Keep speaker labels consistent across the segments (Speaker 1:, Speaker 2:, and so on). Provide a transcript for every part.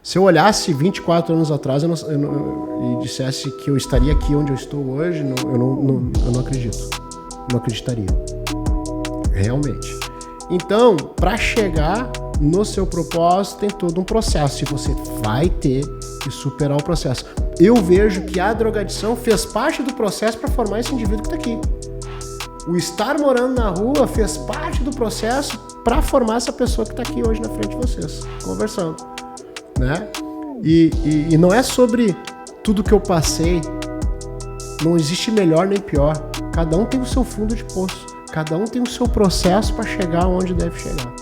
Speaker 1: Se eu olhasse 24 anos atrás e dissesse que eu estaria aqui onde eu estou hoje, eu não acredito. Não acreditaria. Realmente. Então, para chegar no seu propósito, tem todo um processo. E você vai ter que superar o processo. Eu vejo que a drogadição fez parte do processo para formar esse indivíduo que está aqui. O estar morando na rua fez parte do processo para formar essa pessoa que está aqui hoje na frente de vocês, conversando. Né? E não é sobre tudo que eu passei. Não existe melhor nem pior. Cada um tem o seu fundo de poço. Cada um tem o seu processo para chegar onde deve chegar.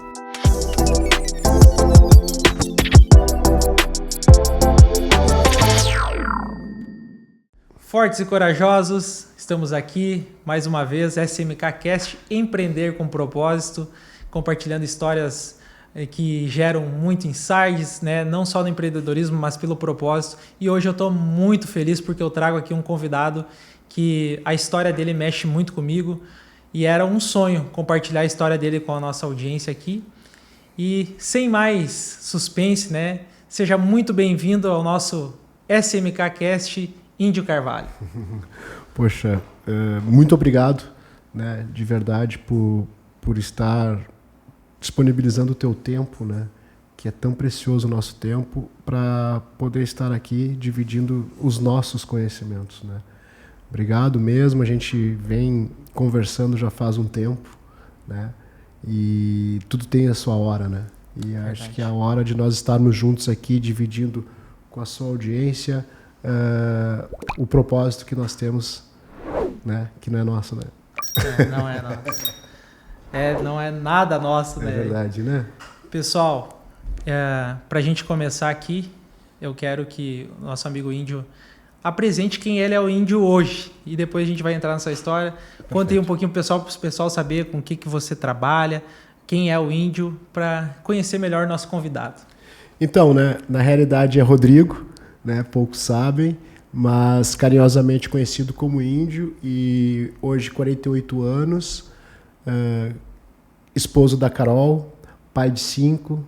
Speaker 2: Fortes e corajosos, estamos aqui mais uma vez, SMK Cast, Empreender com Propósito, compartilhando histórias que geram muito insights, né? Não só no empreendedorismo, mas pelo propósito. E hoje eu estou muito feliz porque eu trago aqui um convidado que a história dele mexe muito comigo e era um sonho compartilhar a história dele com a nossa audiência aqui. E sem mais suspense, né? Seja muito bem-vindo ao nosso SMK Cast, Índio Carvalho.
Speaker 1: Poxa, muito obrigado, né, de verdade, por estar disponibilizando o teu tempo, né, que é tão precioso o nosso tempo, para poder estar aqui dividindo os nossos conhecimentos. Né. Obrigado mesmo, a gente vem conversando já faz um tempo, né, e tudo tem a sua hora, né, e acho que é a hora de nós estarmos juntos aqui, dividindo com a sua audiência o propósito que nós temos, né? Que não é nosso, né?
Speaker 2: Não é nosso. Não é nada nosso, né?
Speaker 1: É verdade, né?
Speaker 2: Pessoal, para a gente começar aqui, eu quero que o nosso amigo Índio apresente quem ele é o Índio hoje. E depois a gente vai entrar nessa história. Perfeito. Conte aí um pouquinho para o pessoal saber com o que você trabalha, quem é o Índio, para conhecer melhor o nosso convidado.
Speaker 1: Então, né? Na realidade é Rodrigo. Né, poucos sabem, mas carinhosamente conhecido como Índio, e hoje 48 anos, esposo da Carol, pai de 5,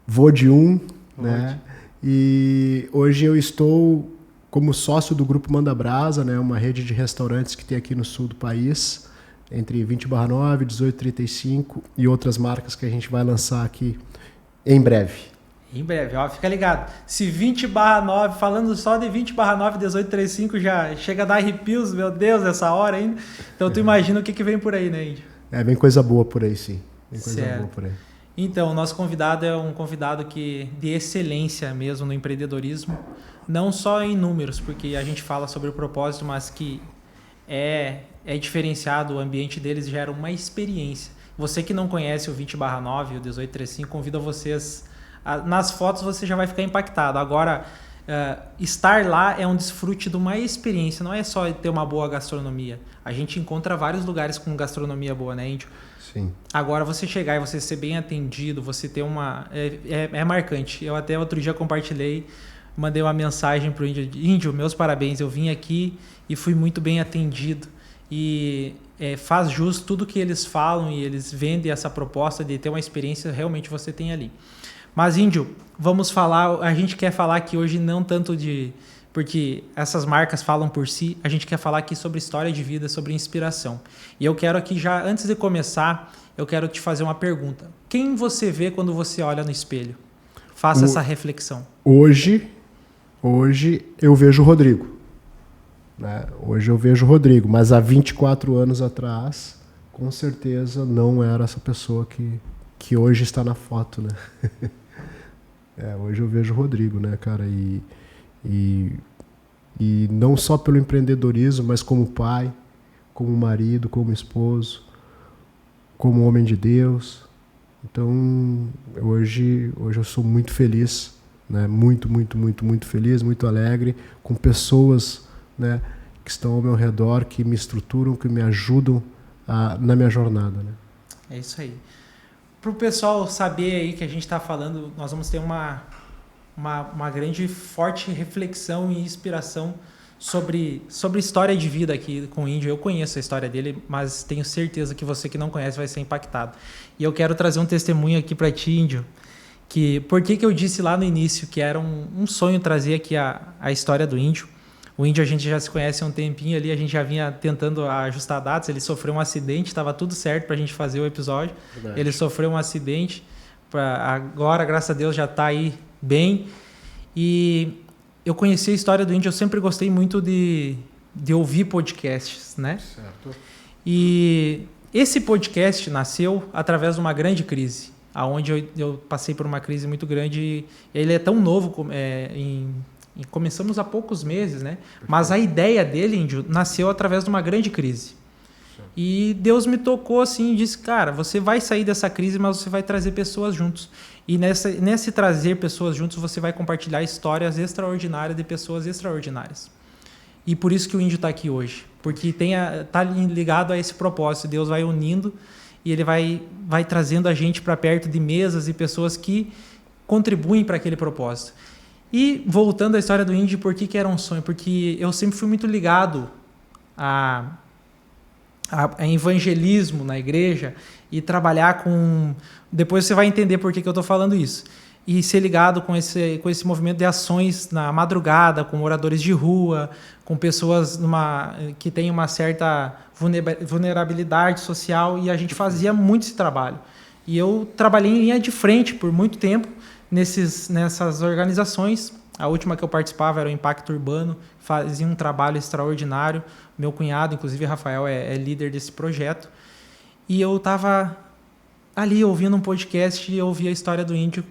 Speaker 1: vô de 1, né, e hoje eu estou como sócio do Grupo Manda Brasa, né, uma rede de restaurantes que tem aqui no sul do país, entre 20/9, 1835 e outras marcas que a gente vai lançar aqui em breve.
Speaker 2: Em breve, ó, fica ligado. Se 20/9, falando só de 20/9, 1835 já chega a dar arrepios, meu Deus, essa hora ainda. Então tu imagina o que vem por aí, né, Índio?
Speaker 1: Vem coisa boa por aí, sim. Vem coisa
Speaker 2: certo.
Speaker 1: boa por aí.
Speaker 2: Então, o nosso convidado é um convidado que de excelência mesmo no empreendedorismo, não só em números, porque a gente fala sobre o propósito, mas que é diferenciado, o ambiente deles gera uma experiência. Você que não conhece o 20/9 e o 1835, convido a vocês. Nas fotos você já vai ficar impactado. Agora, estar lá é um desfrute de uma experiência, não é só ter uma boa gastronomia. A gente encontra vários lugares com gastronomia boa, né, Índio?
Speaker 1: Sim.
Speaker 2: Agora, você chegar e você ser bem atendido, você ter uma... É marcante. Eu até outro dia compartilhei, mandei uma mensagem para o Índio. Índio, meus parabéns, eu vim aqui e fui muito bem atendido. E faz jus tudo que eles falam e eles vendem essa proposta de ter uma experiência, realmente você tem ali. Mas, Índio, vamos falar, a gente quer falar aqui hoje não tanto porque essas marcas falam por si, a gente quer falar aqui sobre história de vida, sobre inspiração. E eu quero aqui já, antes de começar, eu quero te fazer uma pergunta. Quem você vê quando você olha no espelho? Faça essa reflexão.
Speaker 1: Hoje eu vejo o Rodrigo. Né? Hoje eu vejo o Rodrigo, mas há 24 anos atrás, com certeza não era essa pessoa que hoje está na foto, né? Hoje eu vejo o Rodrigo, né, cara? E não só pelo empreendedorismo, mas como pai, como marido, como esposo, como homem de Deus. Então, hoje eu sou muito feliz, né? Muito, muito, muito, muito feliz, muito alegre, com pessoas, né, que estão ao meu redor, que me estruturam, que me ajudam na minha jornada, né?
Speaker 2: É isso aí. Para o pessoal saber aí que a gente está falando, nós vamos ter uma grande, forte reflexão e inspiração sobre história de vida aqui com o Índio. Eu conheço a história dele, mas tenho certeza que você que não conhece vai ser impactado. E eu quero trazer um testemunho aqui para ti, Índio, Por que eu disse lá no início que era um sonho trazer aqui a história do Índio. O Índio a gente já se conhece há um tempinho ali, a gente já vinha tentando ajustar datas, ele sofreu um acidente, estava tudo certo para a gente fazer o episódio. Verdade. Ele sofreu um acidente, agora, graças a Deus, já está aí bem. E eu conheci a história do Índio, eu sempre gostei muito de ouvir podcasts, né?
Speaker 1: Certo.
Speaker 2: E esse podcast nasceu através de uma grande crise, onde eu passei por uma crise muito grande. E ele é tão novo, e começamos há poucos meses, né? Perfeito. Mas a ideia dele, Índio, nasceu através de uma grande crise. Sim. E Deus me tocou assim e disse, cara, você vai sair dessa crise, mas você vai trazer pessoas juntos. E nesse trazer pessoas juntos, você vai compartilhar histórias extraordinárias de pessoas extraordinárias. E por isso que o Índio está aqui hoje. Porque está ligado a esse propósito. Deus vai unindo e ele vai trazendo a gente para perto de mesas e pessoas que contribuem para aquele propósito. E voltando à história do Índio, por que era um sonho? Porque eu sempre fui muito ligado a evangelismo na igreja e trabalhar com... Depois você vai entender por que eu estou falando isso. E ser ligado com esse movimento de ações na madrugada, com moradores de rua, com pessoas que têm uma certa vulnerabilidade social, e a gente fazia muito esse trabalho. E eu trabalhei em linha de frente por muito tempo, nessas organizações. A última que eu participava era o Impacto Urbano, fazia um trabalho extraordinário. Meu cunhado, inclusive Rafael, é líder desse projeto. E eu estava ali ouvindo um podcast e eu ouvi a história do Índio.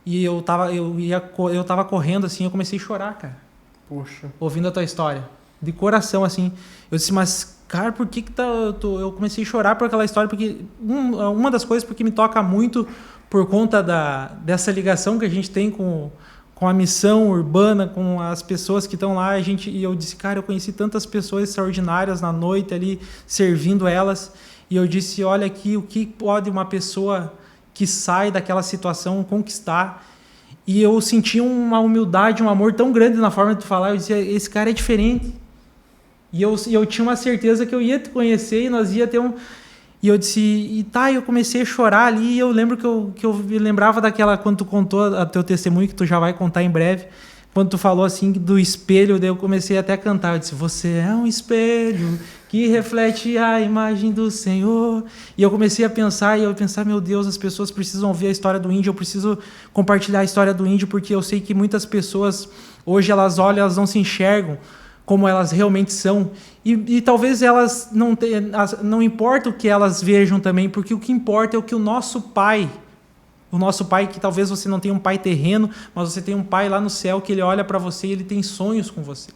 Speaker 2: E eu tava correndo assim, eu comecei a chorar, cara.
Speaker 1: Poxa.
Speaker 2: Ouvindo a tua história. De coração, assim. Eu disse, mas, cara, por que eu comecei a chorar por aquela história? Porque uma das coisas porque me toca muito por conta dessa ligação que a gente tem com a missão urbana, com as pessoas que estão lá. E eu disse, cara, eu conheci tantas pessoas extraordinárias na noite ali, servindo elas. E eu disse, olha aqui, o que pode uma pessoa que sai daquela situação conquistar? E eu senti uma humildade, um amor tão grande na forma de tu falar. Eu dizia, esse cara é diferente. E eu tinha uma certeza que eu ia te conhecer e nós ia ter um... E eu disse, eu comecei a chorar ali, e eu lembro que eu me lembrava daquela, quando tu contou o teu testemunho, que tu já vai contar em breve, quando tu falou assim do espelho, daí eu comecei até a cantar, eu disse, você é um espelho que reflete a imagem do Senhor. E eu comecei a pensar, meu Deus, as pessoas precisam ouvir a história do Índio, eu preciso compartilhar a história do Índio, porque eu sei que muitas pessoas, hoje elas olham, elas não se enxergam como elas realmente são, e talvez elas não importa o que elas vejam também, porque o que importa é o que o nosso Pai, que talvez você não tenha um pai terreno, mas você tem um pai lá no céu que ele olha para você e ele tem sonhos com você.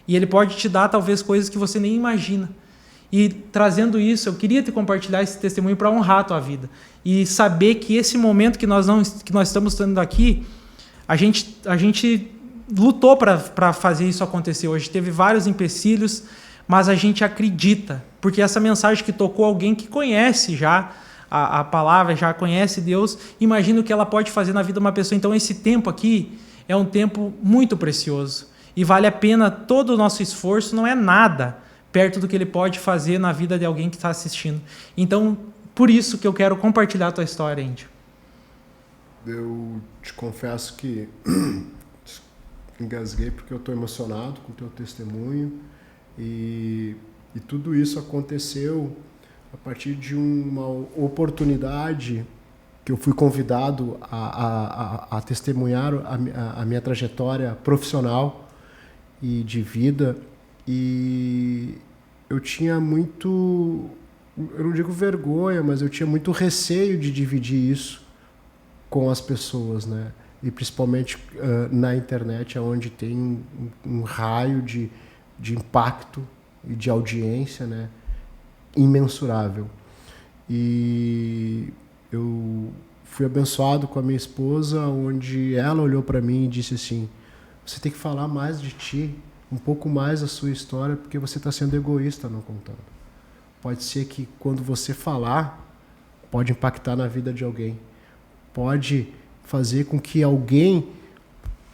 Speaker 2: E ele pode te dar talvez coisas que você nem imagina. E trazendo isso, eu queria te compartilhar esse testemunho para honrar a tua vida. E saber que esse momento que nós estamos tendo aqui, a gente lutou para fazer isso acontecer hoje. Teve vários empecilhos, mas a gente acredita, porque essa mensagem que tocou alguém que conhece já a palavra, já conhece Deus, imagina o que ela pode fazer na vida de uma pessoa. Então esse tempo aqui é um tempo muito precioso e vale a pena todo o nosso esforço, não é nada perto do que ele pode fazer na vida de alguém que está assistindo. Então, por isso que eu quero compartilhar a tua história, Índio.
Speaker 1: Eu te confesso que engasguei porque eu estou emocionado com o teu testemunho e tudo isso aconteceu a partir de uma oportunidade que eu fui convidado a testemunhar a minha trajetória profissional e de vida, e eu tinha muito, eu não digo vergonha, mas eu tinha muito receio de dividir isso com as pessoas, né? E principalmente na internet, onde tem um raio de impacto e de audiência, né, imensurável. E eu fui abençoado com a minha esposa, onde ela olhou para mim e disse assim, você tem que falar mais de ti, um pouco mais da sua história, porque você está sendo egoísta não contando. Pode ser que quando você falar, pode impactar na vida de alguém, pode fazer com que alguém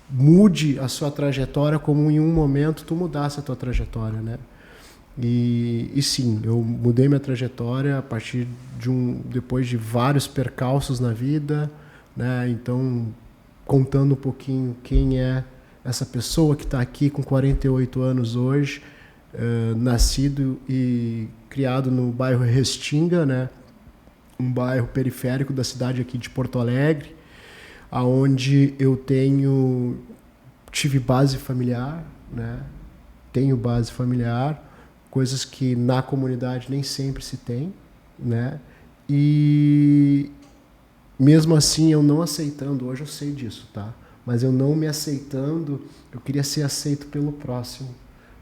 Speaker 1: mude a sua trajetória como em um momento tu mudasse a tua trajetória, né? E sim, eu mudei minha trajetória a partir depois de vários percalços na vida, né? Então, contando um pouquinho quem é essa pessoa que está aqui com 48 anos hoje, nascido e criado no bairro Restinga, né? Um bairro periférico da cidade aqui de Porto Alegre, aonde eu tive base familiar, né? Tenho base familiar, coisas que na comunidade nem sempre se tem, né? E mesmo assim, eu não aceitando, hoje eu sei disso, tá? Mas eu não me aceitando, eu queria ser aceito pelo próximo,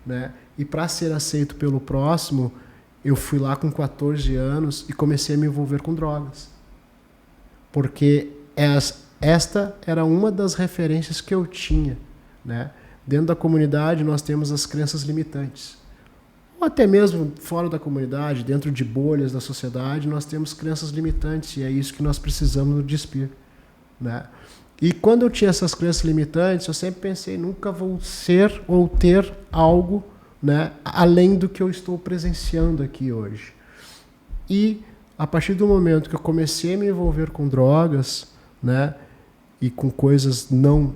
Speaker 1: né? E para ser aceito pelo próximo, eu fui lá com 14 anos e comecei a me envolver com drogas. Porque esta era uma das referências que eu tinha, né? Dentro da comunidade, nós temos as crenças limitantes. Ou até mesmo fora da comunidade, dentro de bolhas da sociedade, nós temos crenças limitantes, e é isso que nós precisamos nos despir, né? E quando eu tinha essas crenças limitantes, eu sempre pensei, nunca vou ser ou ter algo, né, além do que eu estou presenciando aqui hoje. E a partir do momento que eu comecei a me envolver com drogas, né, e com coisas não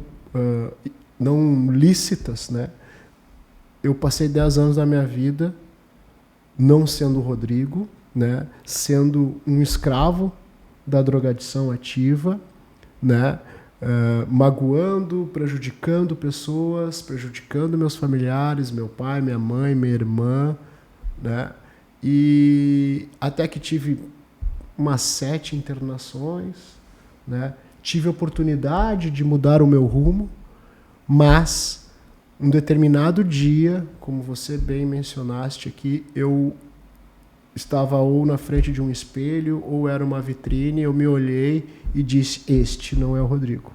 Speaker 1: lícitas, né, eu passei 10 anos da minha vida não sendo o Rodrigo, né, sendo um escravo da drogadição ativa, né, magoando, prejudicando pessoas, prejudicando meus familiares, meu pai, minha mãe, minha irmã, né, e até que tive umas 7 internações, né, tive a oportunidade de mudar o meu rumo, mas um determinado dia, como você bem mencionaste aqui, eu estava ou na frente de um espelho ou era uma vitrine, eu me olhei e disse, este não é o Rodrigo.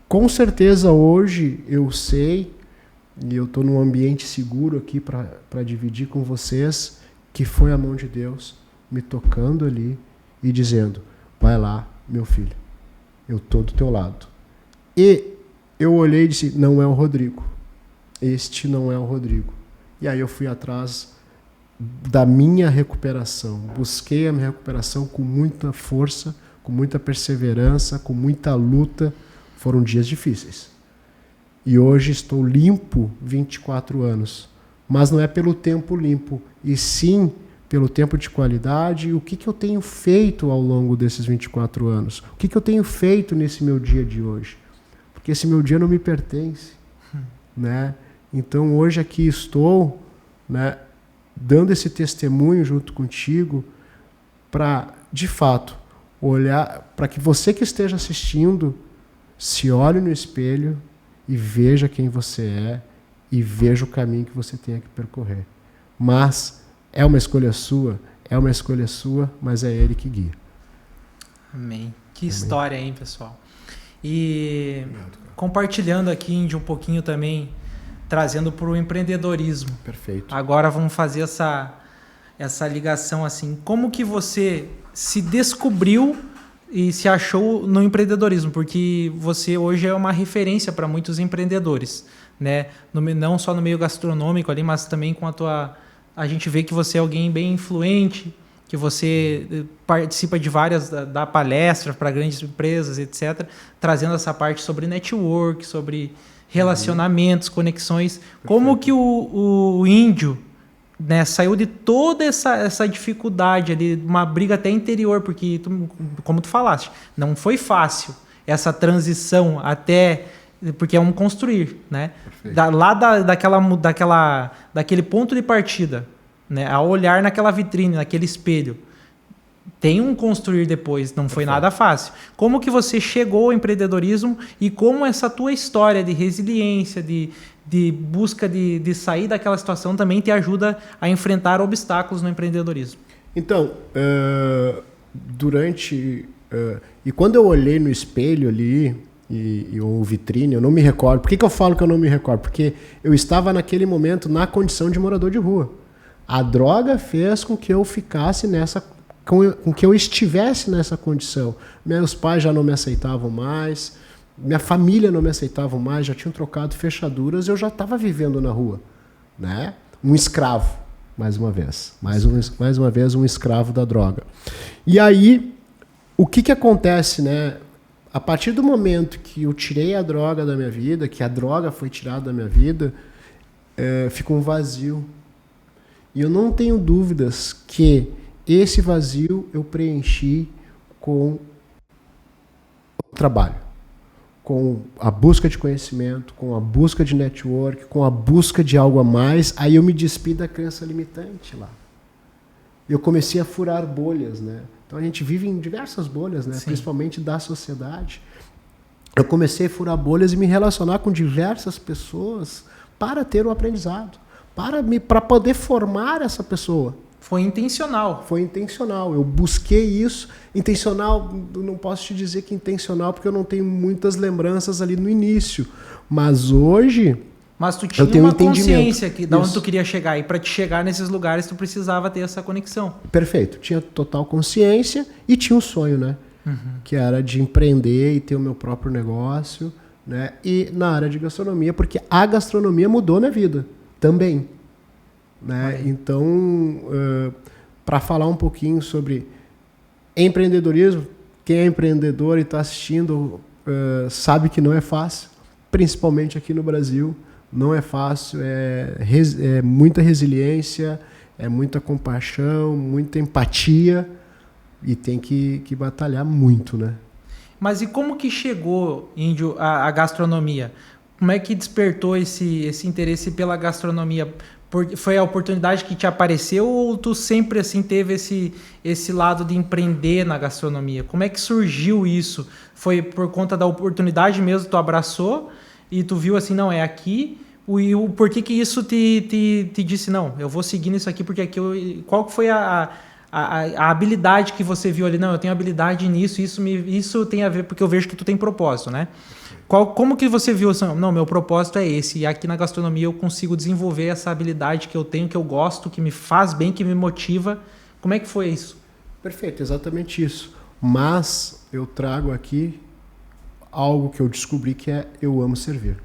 Speaker 1: Com certeza hoje eu sei, e eu estou num ambiente seguro aqui para dividir com vocês, que foi a mão de Deus me tocando ali e dizendo, vai lá, meu filho, eu estou do teu lado. E eu olhei e disse, não é o Rodrigo. Este não é o Rodrigo. E aí eu fui atrás da minha recuperação. Busquei a minha recuperação com muita força, com muita perseverança, com muita luta. Foram dias difíceis. E hoje estou limpo 24 anos. Mas não é pelo tempo limpo, e sim pelo tempo de qualidade. E o que eu tenho feito ao longo desses 24 anos? O que eu tenho feito nesse meu dia de hoje? Porque esse meu dia não me pertence, né? Então hoje aqui estou, né, dando esse testemunho junto contigo para, de fato, olhar, para que você que esteja assistindo se olhe no espelho e veja quem você é e veja o caminho que você tem que percorrer. Mas é uma escolha sua, mas é Ele que guia.
Speaker 2: Amém. Que história, hein, pessoal? E compartilhando aqui de um pouquinho também, trazendo para o empreendedorismo.
Speaker 1: Perfeito.
Speaker 2: Agora vamos fazer essa ligação assim. Como que você se descobriu e se achou no empreendedorismo? Porque você hoje é uma referência para muitos empreendedores, né? Não só no meio gastronômico ali, mas também com a gente vê que você é alguém bem influente, que você participa de várias da palestras para grandes empresas, etc., trazendo essa parte sobre network, sobre relacionamentos, conexões. Perfeito. Como que o índio, né, saiu de toda essa dificuldade ali, uma briga até interior, porque, como tu falaste, não foi fácil essa transição até... Porque é um construir, né? Daquele ponto de partida, né, a olhar naquela vitrine, naquele espelho, tem um construir depois, não foi nada fácil. Como que você chegou ao empreendedorismo e como essa tua história de resiliência, de busca de sair daquela situação também te ajuda a enfrentar obstáculos no empreendedorismo?
Speaker 1: Então, e quando eu olhei no espelho ali, ou vitrine, eu não me recordo. Por que eu falo que eu não me recordo? Porque eu estava naquele momento na condição de morador de rua. A droga fez com que eu ficasse com que eu estivesse nessa condição. Meus pais já não me aceitavam mais, minha família não me aceitava mais, já tinham trocado fechaduras, eu já estava vivendo na rua, né? Um escravo, mais uma vez. Mais uma vez, um escravo da droga. E aí, o que acontece, né? A partir do momento que eu tirei a droga da minha vida, que a droga foi tirada da minha vida, ficou um vazio. E eu não tenho dúvidas que esse vazio eu preenchi com o trabalho, com a busca de conhecimento, com a busca de network, com a busca de algo a mais. Aí eu me despi da crença limitante lá. Eu comecei a furar bolhas, né? Então a gente vive em diversas bolhas, né? Principalmente da sociedade. Eu comecei a furar bolhas e me relacionar com diversas pessoas para ter um aprendizado, para poder formar essa pessoa.
Speaker 2: Foi intencional.
Speaker 1: Foi intencional. Eu busquei isso. Intencional, não posso te dizer que intencional, porque eu não tenho muitas lembranças ali no início. Mas hoje...
Speaker 2: Mas tu tinha uma consciência de onde tu queria chegar. E para te chegar nesses lugares, tu precisava ter essa conexão.
Speaker 1: Perfeito. Tinha total consciência e tinha um sonho, né? Que era de empreender e ter o meu próprio negócio, né? E na área de gastronomia, porque a gastronomia mudou minha vida também. Né? Então, para falar um pouquinho sobre empreendedorismo, quem é empreendedor e está assistindo sabe que não é fácil, principalmente aqui no Brasil. Não é fácil, é muita resiliência, é muita compaixão, muita empatia e tem que batalhar muito, né?
Speaker 2: Mas e como que chegou, Índio, a gastronomia? Como é que despertou esse interesse pela gastronomia? Foi a oportunidade que te apareceu ou tu sempre assim teve esse lado de empreender na gastronomia? Como é que surgiu isso? Foi por conta da oportunidade mesmo, tu abraçou e tu viu assim, não, é aqui? E o porquê que isso te disse, não, eu vou seguir nisso aqui porque aqui qual foi a habilidade que você viu ali? Não, eu tenho habilidade nisso, isso tem a ver porque eu vejo que tu tem propósito, né? Como que você viu assim, não, meu propósito é esse, e aqui na gastronomia eu consigo desenvolver essa habilidade que eu tenho, que eu gosto, que me faz bem, que me motiva. Como é que foi isso?
Speaker 1: Perfeito, exatamente isso. Mas eu trago aqui algo que eu descobri que é eu amo servir.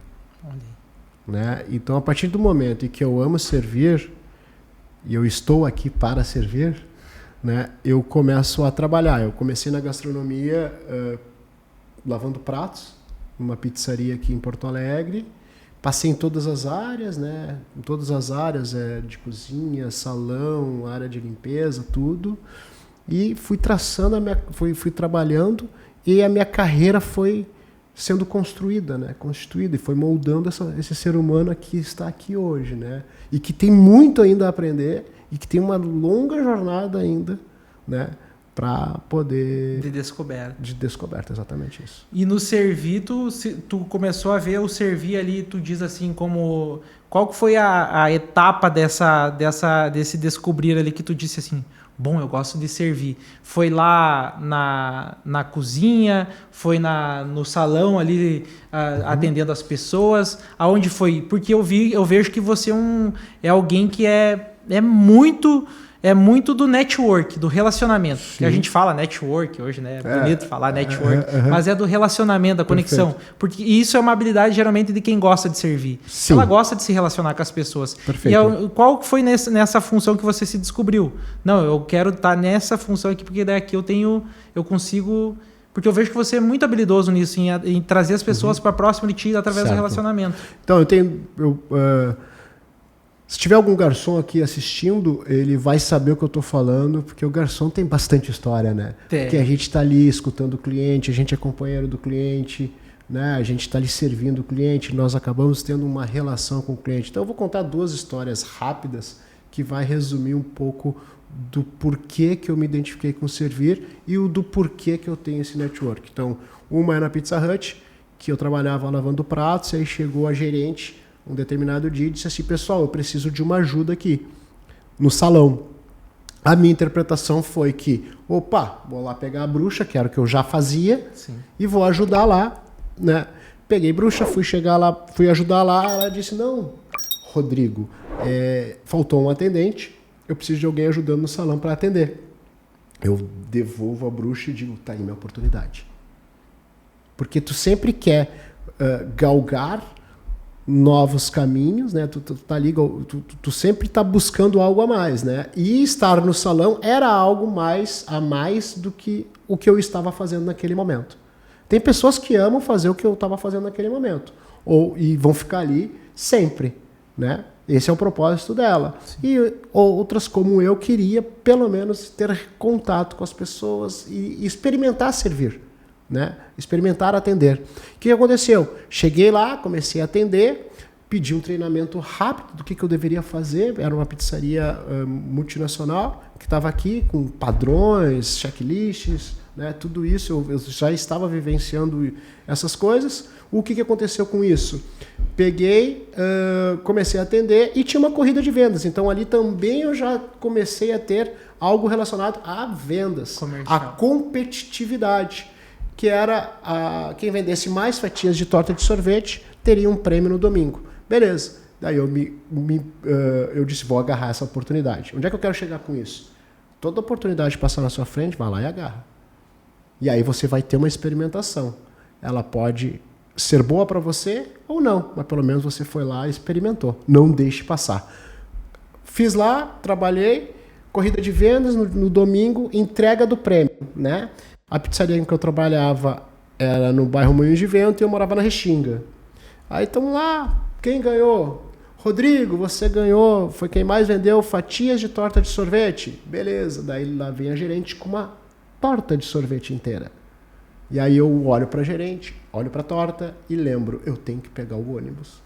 Speaker 1: Né? Então, a partir do momento em que eu amo servir, e eu estou aqui para servir, né, eu começo a trabalhar. Eu comecei na gastronomia lavando pratos, numa pizzaria aqui em Porto Alegre. Passei em todas as áreas, né? Em todas as áreas de cozinha, salão, área de limpeza, tudo. E fui traçando, fui trabalhando e a minha carreira foi sendo construída, né? Constituída e foi moldando esse ser humano que está aqui hoje, né? E que tem muito ainda a aprender e que tem uma longa jornada ainda, né? Para poder...
Speaker 2: De descoberta.
Speaker 1: De descoberta, exatamente isso.
Speaker 2: E no servir, tu começou a ver o servir ali, tu diz assim como... Qual foi a etapa desse descobrir ali que tu disse assim, bom, eu gosto de servir. Foi lá na cozinha, foi no salão ali atendendo as pessoas, aonde foi? Porque eu vejo que você é alguém que é muito do network, do relacionamento. Que a gente fala network hoje, né? É bonito falar network, mas é do relacionamento, da conexão. Perfeito. Porque isso é uma habilidade geralmente de quem gosta de servir. Sim. Ela gosta de se relacionar com as pessoas. Perfeito. E qual foi nessa função que você se descobriu? Não, eu quero estar nessa função aqui, porque daqui eu consigo... Porque eu vejo que você é muito habilidoso nisso, em trazer as pessoas para próximo de ti através do relacionamento. Então,
Speaker 1: se tiver algum garçom aqui assistindo, ele vai saber o que eu estou falando, porque o garçom tem bastante história, né? Tem. Porque a gente está ali escutando o cliente, a gente é companheiro do cliente, né? A gente está ali servindo o cliente, nós acabamos tendo uma relação com o cliente. Então eu vou contar 2 histórias rápidas que vai resumir um pouco do porquê que eu me identifiquei com servir e do porquê que eu tenho esse network. Então, uma é na Pizza Hut, que eu trabalhava lavando pratos, e aí chegou a gerente um determinado dia e disse assim, pessoal, eu preciso de uma ajuda aqui no salão. A minha interpretação foi que, vou lá pegar a bruxa, que era o que eu já fazia, sim, e vou ajudar lá, né? Peguei bruxa, fui ajudar lá, ela disse, não, Rodrigo, faltou um atendente, eu preciso de alguém ajudando no salão para atender. Eu devolvo a bruxa e digo, tá aí minha oportunidade. Porque tu sempre quer galgar novos caminhos, né? Tu tá ali, tu sempre tá buscando algo a mais, né? E estar no salão era algo a mais do que o que eu estava fazendo naquele momento. Tem pessoas que amam fazer o que eu estava fazendo naquele momento. E vão ficar ali sempre, né? Esse é o propósito dela. Sim. E outras, como eu, queria pelo menos ter contato com as pessoas e experimentar servir, né? Experimentar atender. O que aconteceu? Cheguei lá, comecei a atender, pedi um treinamento rápido do que eu deveria fazer. Era uma pizzaria multinacional que estava aqui com padrões, checklists, né? Tudo isso. Eu já estava vivenciando essas coisas. O que aconteceu com isso? Peguei, comecei a atender e tinha uma corrida de vendas. Então ali também eu já comecei a ter algo relacionado a vendas, comercial. A competitividade, que era quem vendesse mais fatias de torta de sorvete teria um prêmio no domingo. Beleza. Daí eu disse, vou agarrar essa oportunidade. Onde é que eu quero chegar com isso? Toda oportunidade que passar na sua frente, vai lá e agarra. E aí você vai ter uma experimentação. Ela pode ser boa para você ou não, mas pelo menos você foi lá e experimentou. Não deixe passar. Fiz lá, trabalhei, corrida de vendas no domingo, entrega do prêmio, né? A pizzaria em que eu trabalhava era no bairro Moinhos de Vento e eu morava na Restinga. Aí estamos lá, quem ganhou? Rodrigo, você ganhou, foi quem mais vendeu fatias de torta de sorvete. Beleza, daí lá vem a gerente com uma torta de sorvete inteira. E aí eu olho para a gerente, olho para a torta e lembro, eu tenho que pegar o ônibus.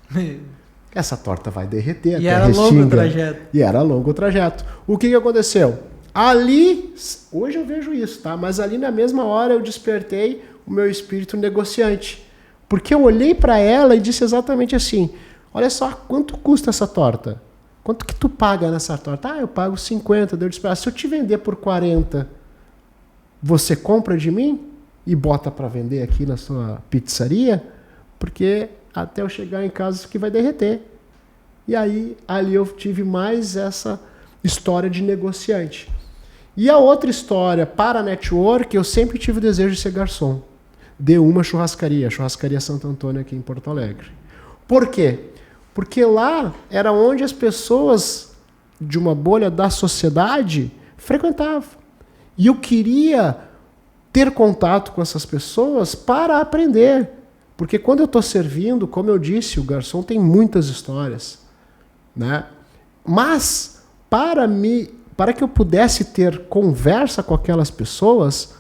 Speaker 1: Essa torta vai derreter até a Restinga. Longo o trajeto. E era longo o trajeto. O que aconteceu? Ali, hoje eu vejo isso, tá? Mas ali na mesma hora eu despertei o meu espírito negociante. Porque eu olhei para ela e disse exatamente assim, olha só, quanto custa essa torta? Quanto que tu paga nessa torta? Eu pago 50. Eu disse, se eu te vender por 40, você compra de mim? E bota para vender aqui na sua pizzaria, porque até eu chegar em casa isso aqui vai derreter. E aí, ali eu tive mais essa história de negociante. E a outra história, para a network, eu sempre tive o desejo de ser garçom. De uma churrascaria, a Churrascaria Santo Antônio aqui em Porto Alegre. Por quê? Porque lá era onde as pessoas de uma bolha da sociedade frequentavam. E eu queria ter contato com essas pessoas para aprender. Porque quando eu estou servindo, como eu disse, o garçom tem muitas histórias, né? Mas, para que eu pudesse ter conversa com aquelas pessoas,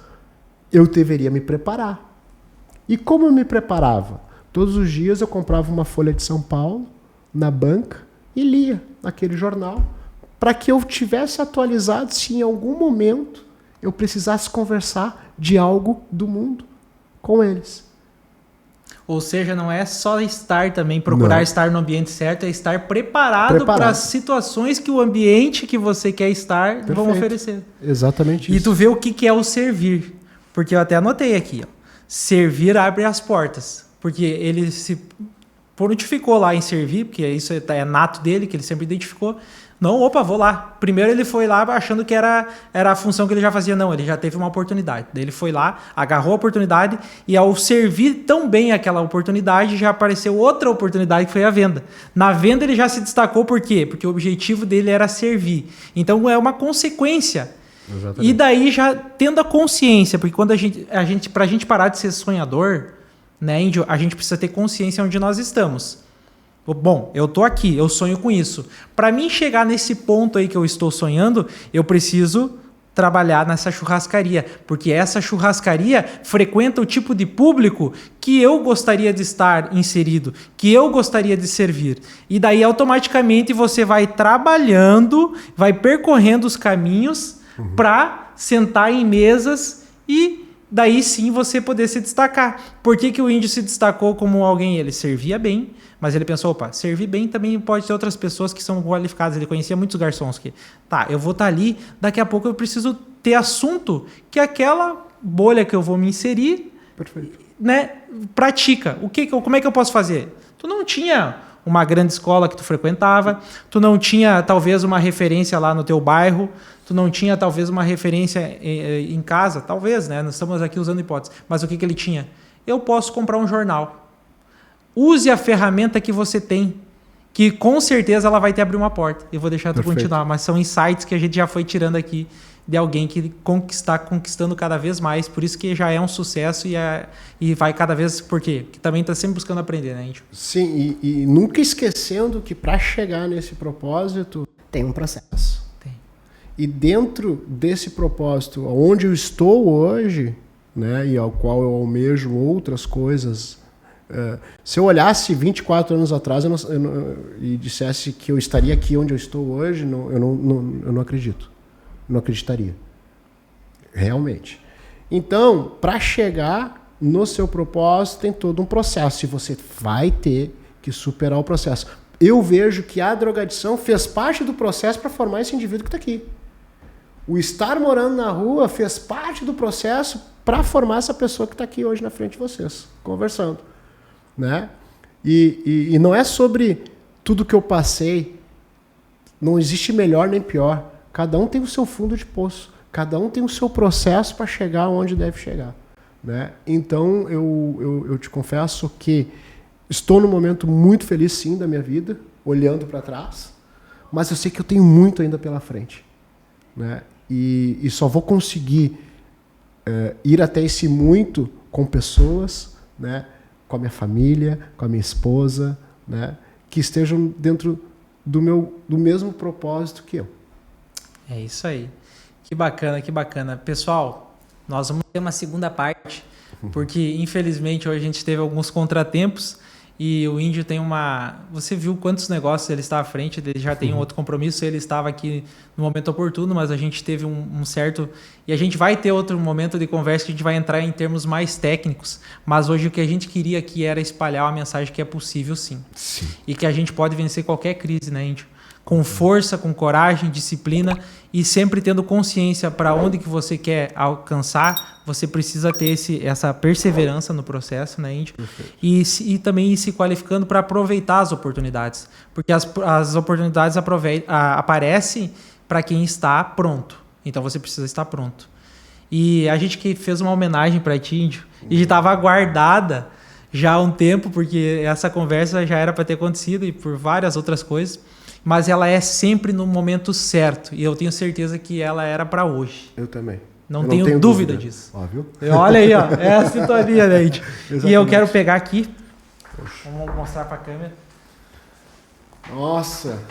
Speaker 1: eu deveria me preparar. E como eu me preparava? Todos os dias eu comprava uma Folha de São Paulo na banca e lia aquele jornal, para que eu tivesse atualizado se em algum momento eu precisasse conversar de algo do mundo com eles.
Speaker 2: Ou seja, não é só estar também, procurar estar no ambiente certo, é estar preparado para as situações que o ambiente que você quer estar vão oferecer.
Speaker 1: Exatamente isso.
Speaker 2: E tu vê o que é o servir. Porque eu até anotei aqui, ó. Servir abre as portas. Porque ele se prontificou lá em servir, porque isso é nato dele, que ele sempre identificou. Não, vou lá. Primeiro ele foi lá achando que era a função que ele já fazia. Não, ele já teve uma oportunidade. Daí ele foi lá, agarrou a oportunidade e ao servir tão bem aquela oportunidade, já apareceu outra oportunidade que foi a venda. Na venda ele já se destacou por quê? Porque o objetivo dele era servir. Então é uma consequência. Exatamente. E daí já tendo a consciência, porque quando pra gente parar de ser sonhador, né, Índio, a gente precisa ter consciência onde nós estamos. Bom, eu tô aqui, eu sonho com isso. Para mim chegar nesse ponto aí que eu estou sonhando, eu preciso trabalhar nessa churrascaria, porque essa churrascaria frequenta o tipo de público que eu gostaria de estar inserido, que eu gostaria de servir. E daí automaticamente você vai trabalhando, vai percorrendo os caminhos para sentar em mesas e daí sim você poder se destacar. Por que o Índio se destacou como alguém? Ele servia bem, mas ele pensou, servir bem também pode ter outras pessoas que são qualificadas. Ele conhecia muitos garçons que, eu vou estar ali, daqui a pouco eu preciso ter assunto que aquela bolha que eu vou me inserir, né, pratica. Como é que eu posso fazer? Tu não tinha uma grande escola que tu frequentava, tu não tinha talvez uma referência lá no teu bairro, tu não tinha talvez uma referência em casa, talvez, né? Nós estamos aqui usando hipóteses, mas o que ele tinha? Eu posso comprar um jornal. Use a ferramenta que você tem, que com certeza ela vai te abrir uma porta. Eu vou deixar tu continuar, mas são insights que a gente já foi tirando aqui de alguém que está conquistando cada vez mais. Por isso que já é um sucesso e vai cada vez... Por quê? Porque também está sempre buscando aprender, né, Índio?
Speaker 1: Sim, e nunca esquecendo que para chegar nesse propósito tem um processo.
Speaker 2: Tem.
Speaker 1: E dentro desse propósito, onde eu estou hoje, né, e ao qual eu almejo outras coisas... se eu olhasse 24 anos atrás e dissesse que eu estaria aqui onde eu estou hoje, eu não acredito. Não acreditaria. Realmente. Então, para chegar no seu propósito, tem todo um processo. E você vai ter que superar o processo. Eu vejo que a drogadição fez parte do processo para formar esse indivíduo que está aqui. O estar morando na rua fez parte do processo para formar essa pessoa que está aqui hoje na frente de vocês, conversando. Né? E não é sobre tudo que eu passei. Não existe melhor nem pior. Cada um tem o seu fundo de poço. Cada um tem o seu processo para chegar onde deve chegar. Né? Então, eu te confesso que estou num momento muito feliz, sim, da minha vida, olhando para trás, mas eu sei que eu tenho muito ainda pela frente. Né? E só vou conseguir ir até esse muito com pessoas, né? Com a minha família, com a minha esposa, né? Que estejam dentro do mesmo propósito que eu.
Speaker 2: É isso aí. Que bacana, que bacana. Pessoal, nós vamos ter uma segunda parte, porque infelizmente hoje a gente teve alguns contratempos e o Índio tem uma... Você viu quantos negócios ele está à frente, ele já tem um outro compromisso, ele estava aqui no momento oportuno, mas a gente teve um certo... E a gente vai ter outro momento de conversa que a gente vai entrar em termos mais técnicos, mas hoje o que a gente queria aqui era espalhar uma mensagem que é possível sim. E que a gente pode vencer qualquer crise, né, Índio? Com força, com coragem, disciplina e sempre tendo consciência para onde que você quer alcançar, você precisa ter essa perseverança no processo, né, Índio? E também ir se qualificando para aproveitar as oportunidades, porque as oportunidades aparecem para quem está pronto, então você precisa estar pronto. E a gente que fez uma homenagem para ti, Índio, e estava guardada já há um tempo, porque essa conversa já era para ter acontecido e por várias outras coisas, mas ela é sempre no momento certo. E eu tenho certeza que ela era para hoje.
Speaker 1: Eu também.
Speaker 2: Não tenho dúvida disso.
Speaker 1: Óbvio.
Speaker 2: Olha aí, ó. É a sintonia, né, gente? E eu quero pegar aqui. Vamos mostrar para a câmera.
Speaker 1: Nossa.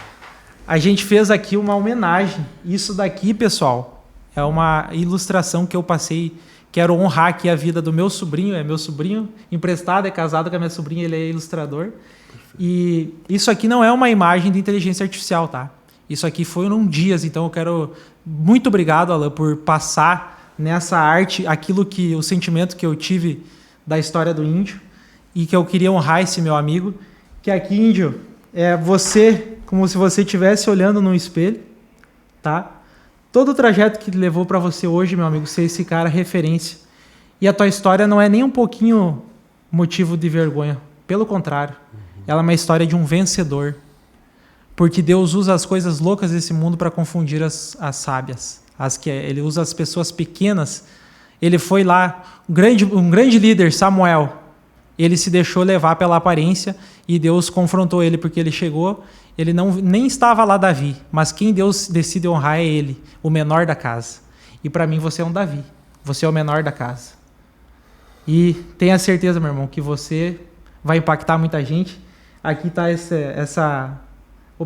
Speaker 2: A gente fez aqui uma homenagem. Isso daqui, pessoal, é uma ilustração que eu passei. Quero honrar aqui a vida do meu sobrinho. É meu sobrinho emprestado, é casado com a minha sobrinha, ele é ilustrador. E isso aqui não é uma imagem de inteligência artificial, tá? Isso aqui foi num Dias, então eu quero... Muito obrigado, Alan, por passar nessa arte o sentimento que eu tive da história do Índio e que eu queria honrar esse meu amigo, que aqui, Índio, é você, como se você estivesse olhando num espelho, tá? Todo o trajeto que levou para você hoje, meu amigo, ser esse cara referência. E a tua história não é nem um pouquinho motivo de vergonha, pelo contrário. Ela é uma história de um vencedor. Porque Deus usa as coisas loucas desse mundo para confundir as sábias. Ele usa as pessoas pequenas. Ele foi lá, um grande líder, Samuel. Ele se deixou levar pela aparência e Deus confrontou ele porque ele chegou. Ele nem estava lá Davi, mas quem Deus decide honrar é ele, o menor da casa. E para mim você é um Davi. Você é o menor da casa. E tenha certeza, meu irmão, que você vai impactar muita gente. Aqui está essa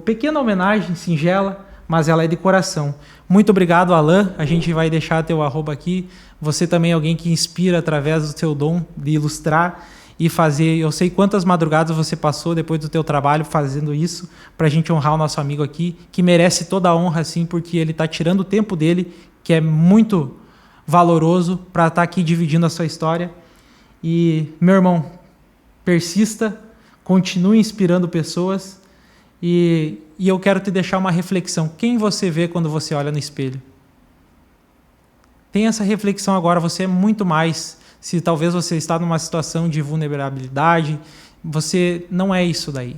Speaker 2: pequena homenagem singela, mas ela é de coração. Muito obrigado, Alan. A gente vai deixar teu @ aqui. Você também é alguém que inspira através do seu dom de ilustrar e fazer. Eu sei quantas madrugadas você passou depois do teu trabalho fazendo isso para a gente honrar o nosso amigo aqui, que merece toda a honra, sim, porque ele está tirando o tempo dele, que é muito valoroso, para estar aqui dividindo a sua história. E, meu irmão, persista, continue inspirando pessoas e eu quero te deixar uma reflexão. Quem você vê quando você olha no espelho? Tem essa reflexão agora, você é muito mais. Se talvez você está numa situação de vulnerabilidade, você não é isso daí.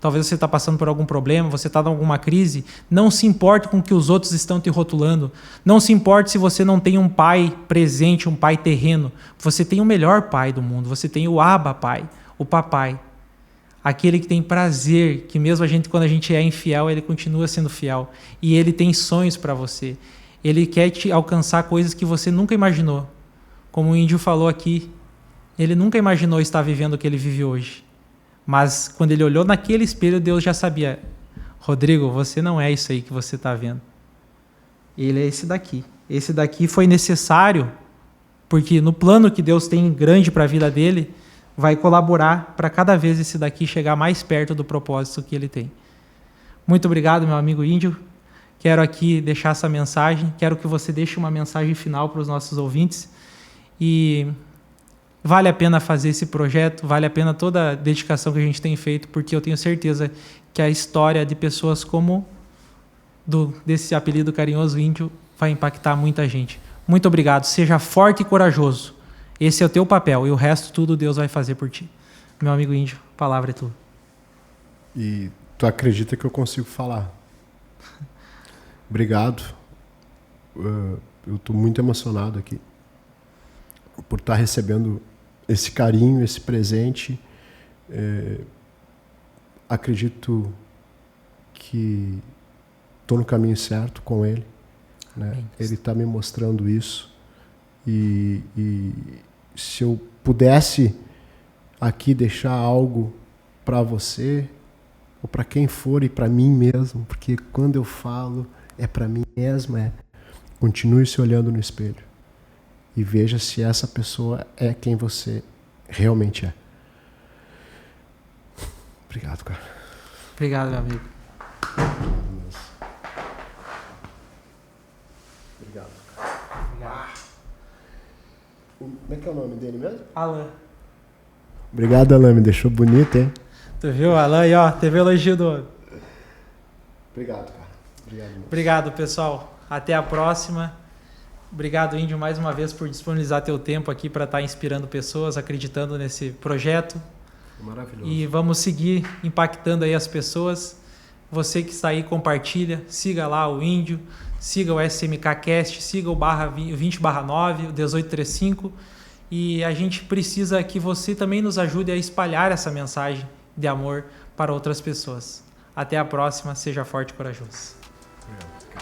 Speaker 2: Talvez você está passando por algum problema, você está em alguma crise. Não se importe com o que os outros estão te rotulando. Não se importe se você não tem um pai presente, um pai terreno. Você tem o melhor pai do mundo. Você tem o Abba Pai, o papai. Aquele que tem prazer, que mesmo quando a gente é infiel, ele continua sendo fiel. E ele tem sonhos para você. Ele quer te alcançar coisas que você nunca imaginou. Como o índio falou aqui, ele nunca imaginou estar vivendo o que ele vive hoje. Mas quando ele olhou naquele espelho, Deus já sabia: Rodrigo, você não é isso aí que você está vendo. Ele é esse daqui. Esse daqui foi necessário, porque no plano que Deus tem grande para a vida dele, vai colaborar para cada vez esse daqui chegar mais perto do propósito que ele tem. Muito obrigado, meu amigo índio. Quero aqui deixar essa mensagem. Quero que você deixe uma mensagem final para os nossos ouvintes. E vale a pena fazer esse projeto, vale a pena toda a dedicação que a gente tem feito, porque eu tenho certeza que a história de pessoas como desse apelido carinhoso índio vai impactar muita gente. Muito obrigado. Seja forte e corajoso. Esse é o teu papel e o resto tudo Deus vai fazer por ti. Meu amigo índio, a palavra é tua.
Speaker 1: E tu acredita que eu consigo falar? Obrigado. Eu estou muito emocionado aqui por estar recebendo esse carinho, esse presente. Acredito que estou no caminho certo com ele, né? Ele está me mostrando isso. E se eu pudesse aqui deixar algo para você, ou para quem for, e para mim mesmo, porque quando eu falo é para mim mesmo, continue se olhando no espelho e veja se essa pessoa é quem você realmente é. Obrigado, cara.
Speaker 2: Obrigado, meu amigo.
Speaker 1: Obrigado, cara. Obrigado. Como é que é o nome dele mesmo?
Speaker 2: Alan.
Speaker 1: Obrigado, Alan. Me deixou bonito, hein?
Speaker 2: Tu viu, Alan? Aí, ó, teve elogio do outro.
Speaker 1: Obrigado, cara. Obrigado,
Speaker 2: obrigado, pessoal. Até a próxima. Obrigado, Índio, mais uma vez por disponibilizar teu tempo aqui para estar inspirando pessoas, acreditando nesse projeto.
Speaker 1: Maravilhoso.
Speaker 2: E vamos seguir impactando aí as pessoas. Você que está aí, compartilha, siga lá o Índio, siga o SMKcast, siga o 20/9, o 1835. E a gente precisa que você também nos ajude a espalhar essa mensagem de amor para outras pessoas. Até a próxima, seja forte e corajoso.
Speaker 1: Obrigado.